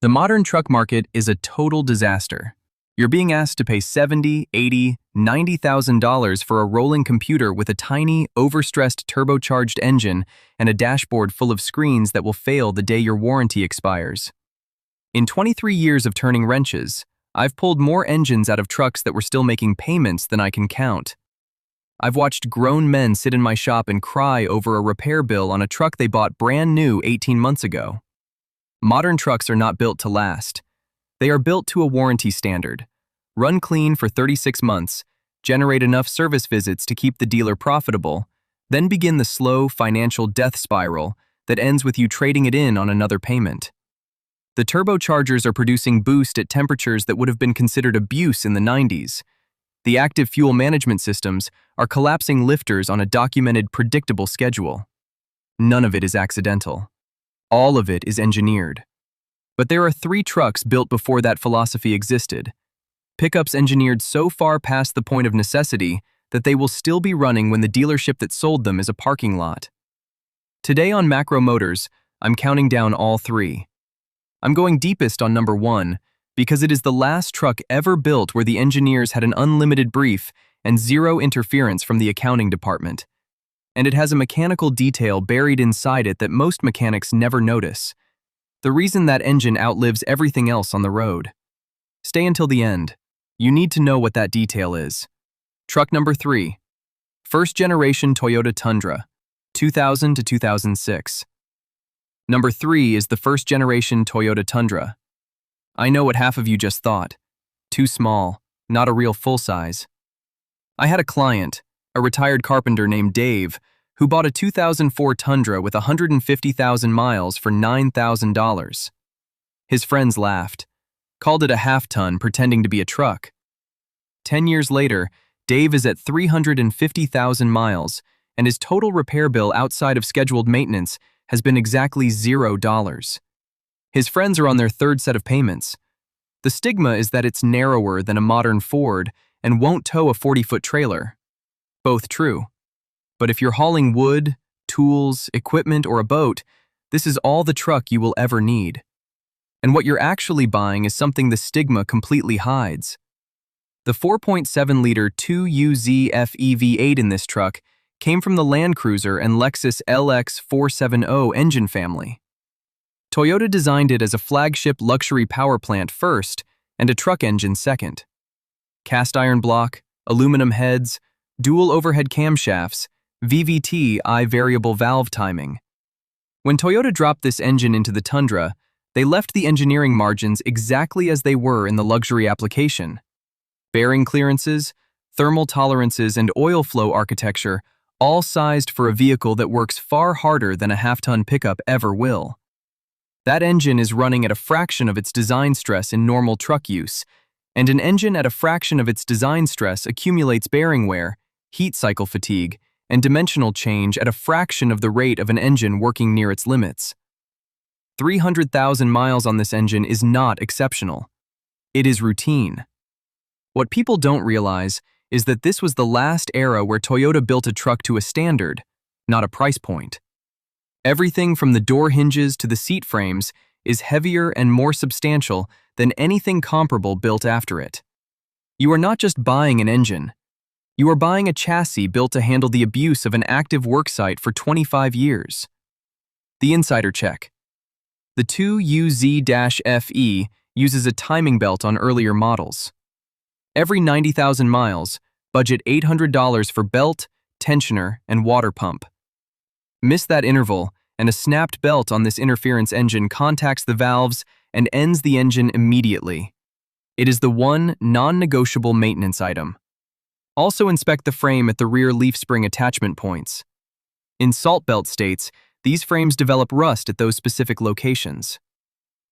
The modern truck market is a total disaster. You're being asked to pay $70, $80, $90,000 for a rolling computer with a tiny, overstressed turbocharged engine and a dashboard full of screens that will fail the day your warranty expires. In 23 years of turning wrenches, I've pulled more engines out of trucks that were still making payments than I can count. I've watched grown men sit in my shop and cry over a repair bill on a truck they bought brand new 18 months ago. Modern trucks are not built to last. They are built to a warranty standard. Run clean for 36 months, generate enough service visits to keep the dealer profitable, then begin the slow financial death spiral that ends with you trading it in on another payment. The turbochargers are producing boost at temperatures that would have been considered abuse in the 90s. The active fuel management systems are collapsing lifters on a documented, predictable schedule. None of it is accidental. All of it is engineered. But there are 3 trucks built before that philosophy existed. Pickups engineered so far past the point of necessity that they will still be running when the dealership that sold them is a parking lot. Today on Macro Motors, I'm counting down all 3. I'm going deepest on number 1 because it is the last truck ever built where the engineers had an unlimited brief and zero interference from the accounting department. And it has a mechanical detail buried inside it that most mechanics never notice. The reason that engine outlives everything else on the road. Stay until the end. You need to know what that detail is. Truck number 3. First generation Toyota Tundra, 2000 to 2006. Number 3 is the first generation Toyota Tundra. I know what half of you just thought. Too small, not a real full size. I had a client, a retired carpenter named Dave, who bought a 2004 Tundra with 150,000 miles for $9,000. His friends laughed, called it a half-ton pretending to be a truck. 10 years later, Dave is at 350,000 miles, and his total repair bill outside of scheduled maintenance has been exactly $0. His friends are on their 3rd set of payments. The stigma is that it's narrower than a modern Ford and won't tow a 40-foot trailer. Both true. But if you're hauling wood, tools, equipment, or a boat, this is all the truck you will ever need. And what you're actually buying is something the stigma completely hides. The 4.7-liter 2UZ FE V8 in this truck came from the Land Cruiser and Lexus LX 470 engine family. Toyota designed it as a flagship luxury power plant first and a truck engine second. Cast iron block, aluminum heads, dual overhead camshafts, VVT-I variable valve timing. When Toyota dropped this engine into the Tundra, they left the engineering margins exactly as they were in the luxury application. Bearing clearances, thermal tolerances, and oil flow architecture, all sized for a vehicle that works far harder than a half-ton pickup ever will. That engine is running at a fraction of its design stress in normal truck use, and an engine at a fraction of its design stress accumulates bearing wear, heat cycle fatigue, and dimensional change at a fraction of the rate of an engine working near its limits. 300,000 miles on this engine is not exceptional. It is routine. What people don't realize is that this was the last era where Toyota built a truck to a standard, not a price point. Everything from the door hinges to the seat frames is heavier and more substantial than anything comparable built after it. You are not just buying an engine. You are buying a chassis built to handle the abuse of an active worksite for 25 years. The insider check. The 2UZ-FE uses a timing belt on earlier models. Every 90,000 miles, budget $800 for belt, tensioner, and water pump. Miss that interval, and a snapped belt on this interference engine contacts the valves and ends the engine immediately. It is the one non-negotiable maintenance item. Also inspect the frame at the rear leaf spring attachment points. In salt belt states, these frames develop rust at those specific locations.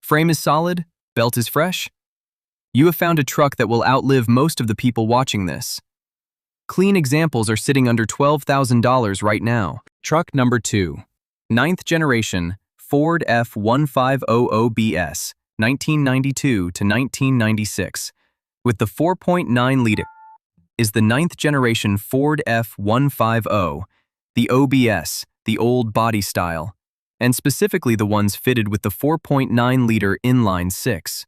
Frame is solid, belt is fresh. You have found a truck that will outlive most of the people watching this. Clean examples are sitting under $12,000 right now. Truck number 2. 9th generation Ford F-150 OBS, 1992 to 1996, with the 4.9-liter, is the 9th generation Ford F-150, the OBS, the old body style, and specifically the ones fitted with the 4.9-liter Inline-Six.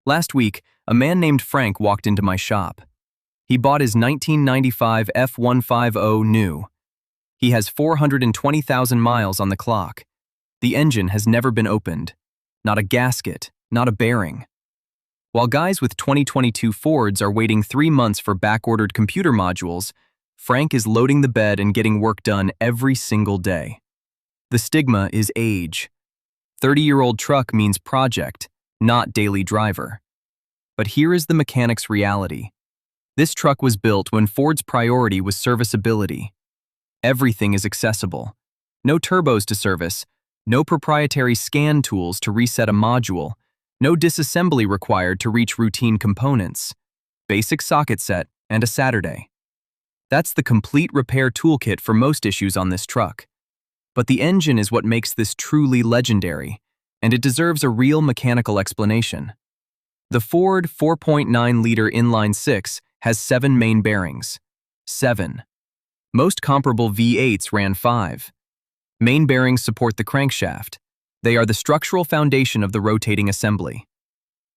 Last week, a man named Frank walked into my shop. He bought his 1995 F-150 new. He has 420,000 miles on the clock. The engine has never been opened. Not a gasket, not a bearing. While guys with 2022 Fords are waiting 3 months for back-ordered computer modules, Frank is loading the bed and getting work done every single day. The stigma is age. 30-year-old truck means project, not daily driver. But here is the mechanic's reality. This truck was built when Ford's priority was serviceability. Everything is accessible. No turbos to service, no proprietary scan tools to reset a module, no disassembly required to reach routine components. Basic socket set and a Saturday. That's the complete repair toolkit for most issues on this truck. But the engine is what makes this truly legendary, and it deserves a real mechanical explanation. The Ford 4.9-liter Inline-Six has 7 main bearings. 7. Most comparable V8s ran 5. Main bearings support the crankshaft. They are the structural foundation of the rotating assembly.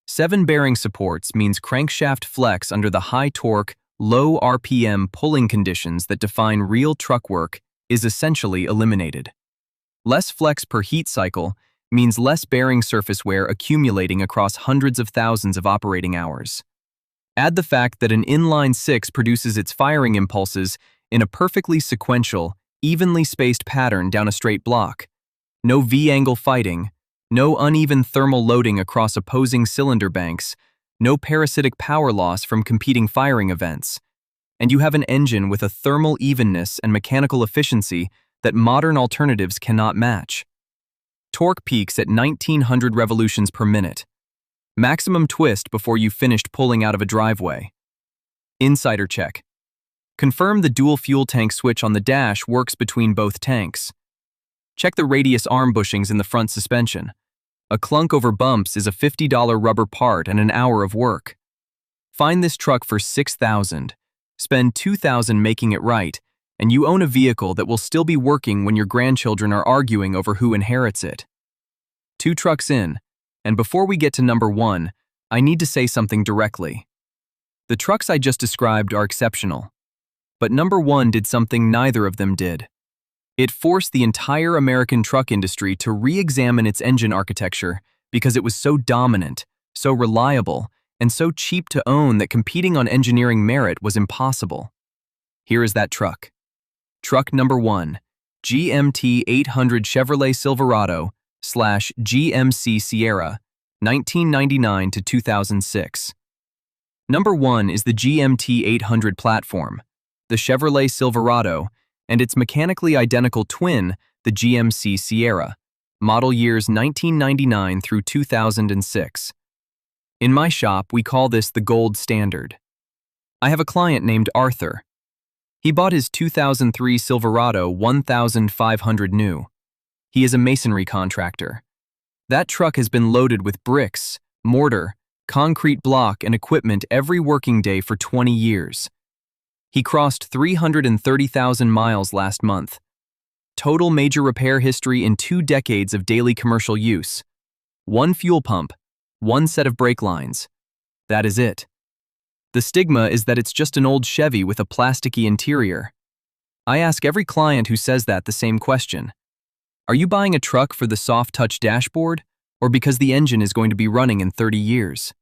7 bearing supports means crankshaft flex under the high torque, low RPM pulling conditions that define real truck work is essentially eliminated. Less flex per heat cycle means less bearing surface wear accumulating across hundreds of thousands of operating hours. Add the fact that an Inline-Six produces its firing impulses in a perfectly sequential, evenly spaced pattern down a straight block. No V-angle fighting, no uneven thermal loading across opposing cylinder banks, no parasitic power loss from competing firing events. And you have an engine with a thermal evenness and mechanical efficiency that modern alternatives cannot match. Torque peaks at 1900 revolutions per minute. Maximum twist before you finished pulling out of a driveway. Insider check. Confirm the dual fuel tank switch on the dash works between both tanks. Check the radius arm bushings in the front suspension. A clunk over bumps is a $50 rubber part and an hour of work. Find this truck for $6,000. Spend $2,000 making it right, and you own a vehicle that will still be working when your grandchildren are arguing over who inherits it. 2 trucks in, and before we get to number 1, I need to say something directly. The trucks I just described are exceptional, but number 1 did something neither of them did. It forced the entire American truck industry to re-examine its engine architecture because it was so dominant, so reliable, and so cheap to own that competing on engineering merit was impossible. Here is that truck. Truck number 1, GMT 800 Chevrolet Silverado / GMC Sierra, 1999 to 2006. Number 1 is the GMT 800 platform, the Chevrolet Silverado, and its mechanically identical twin, the GMC Sierra, model years 1999 through 2006. In my shop, we call this the gold standard. I have a client named Arthur. He bought his 2003 Silverado 1500 new. He is a masonry contractor. That truck has been loaded with bricks, mortar, concrete block, and equipment every working day for 20 years. He crossed 330,000 miles last month. Total major repair history in 2 decades of daily commercial use. 1 fuel pump, 1 set of brake lines. That is it. The stigma is that it's just an old Chevy with a plasticky interior. I ask every client who says that the same question. Are you buying a truck for the soft touch dashboard, or because the engine is going to be running in 30 years?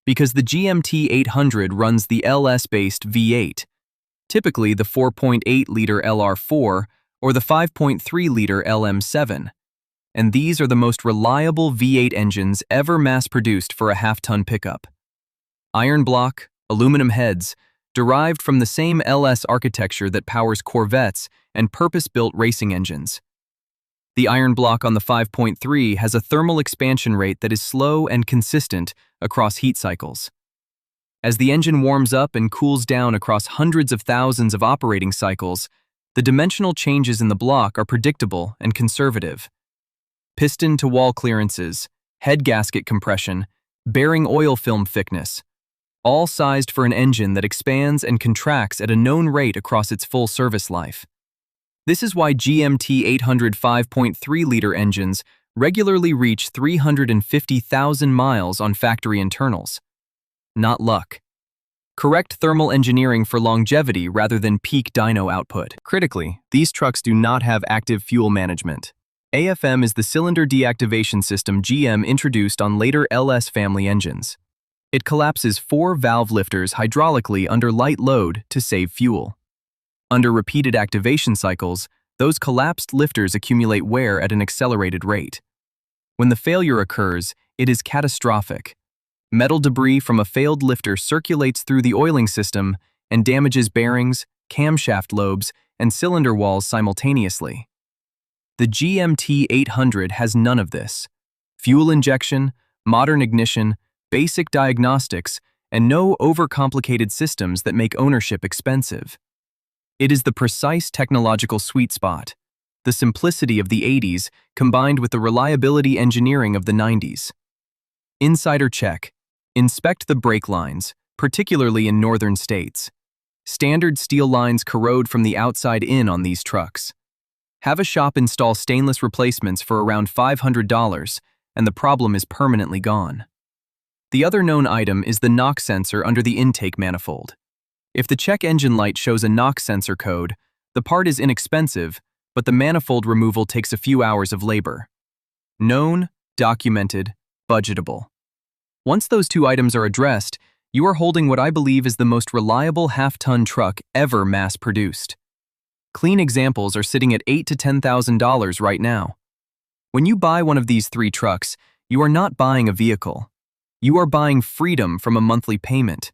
Because the GMT 800 runs the LS-based V8, typically the 4.8-liter LR4 or the 5.3-liter LM7, and these are the most reliable V8 engines ever mass-produced for a half-ton pickup. Iron block, aluminum heads, derived from the same LS architecture that powers Corvettes and purpose-built racing engines. The iron block on the 5.3 has a thermal expansion rate that is slow and consistent across heat cycles. As the engine warms up and cools down across hundreds of thousands of operating cycles, the dimensional changes in the block are predictable and conservative. Piston to wall clearances, head gasket compression, bearing oil film thickness, all sized for an engine that expands and contracts at a known rate across its full service life. This is why GMT 800 5.3-liter engines regularly reach 350,000 miles on factory internals. Not luck. Correct thermal engineering for longevity rather than peak dyno output. Critically, these trucks do not have active fuel management. AFM is the cylinder deactivation system GM introduced on later LS family engines. It collapses 4 valve lifters hydraulically under light load to save fuel. Under repeated activation cycles, those collapsed lifters accumulate wear at an accelerated rate. When the failure occurs, it is catastrophic. Metal debris from a failed lifter circulates through the oiling system and damages bearings, camshaft lobes, and cylinder walls simultaneously. The GMT 800 has none of this. Fuel injection, modern ignition, basic diagnostics, and no overcomplicated systems that make ownership expensive. It is the precise technological sweet spot, the simplicity of the 80s combined with the reliability engineering of the 90s. Insider check. Inspect the brake lines, particularly in northern states. Standard steel lines corrode from the outside in on these trucks. Have a shop install stainless replacements for around $500, and the problem is permanently gone. The other known item is the knock sensor under the intake manifold. If the check engine light shows a knock sensor code, the part is inexpensive, but the manifold removal takes a few hours of labor. Known, documented, budgetable. Once those 2 items are addressed, you are holding what I believe is the most reliable half-ton truck ever mass-produced. Clean examples are sitting at $8,000 to $10,000 right now. When you buy one of these 3 trucks, you are not buying a vehicle. You are buying freedom from a monthly payment.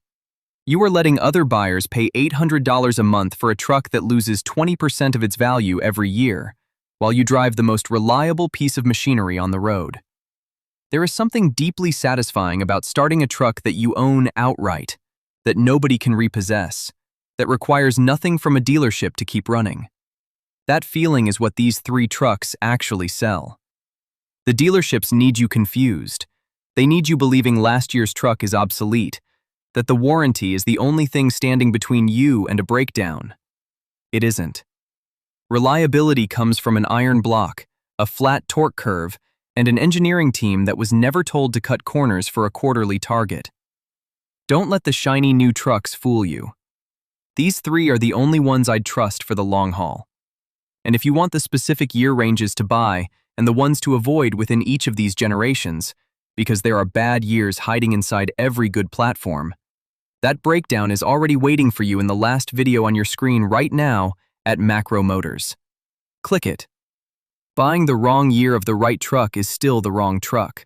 You are letting other buyers pay $800 a month for a truck that loses 20% of its value every year, while you drive the most reliable piece of machinery on the road. There is something deeply satisfying about starting a truck that you own outright, that nobody can repossess, that requires nothing from a dealership to keep running. That feeling is what these 3 trucks actually sell. The dealerships need you confused. They need you believing last year's truck is obsolete, that the warranty is the only thing standing between you and a breakdown. It isn't. Reliability comes from an iron block, a flat torque curve, and an engineering team that was never told to cut corners for a quarterly target. Don't let the shiny new trucks fool you. These 3 are the only ones I'd trust for the long haul. And if you want the specific year ranges to buy and the ones to avoid within each of these generations, because there are bad years hiding inside every good platform, that breakdown is already waiting for you in the last video on your screen right now at Macro Motors. Click it. Buying the wrong year of the right truck is still the wrong truck.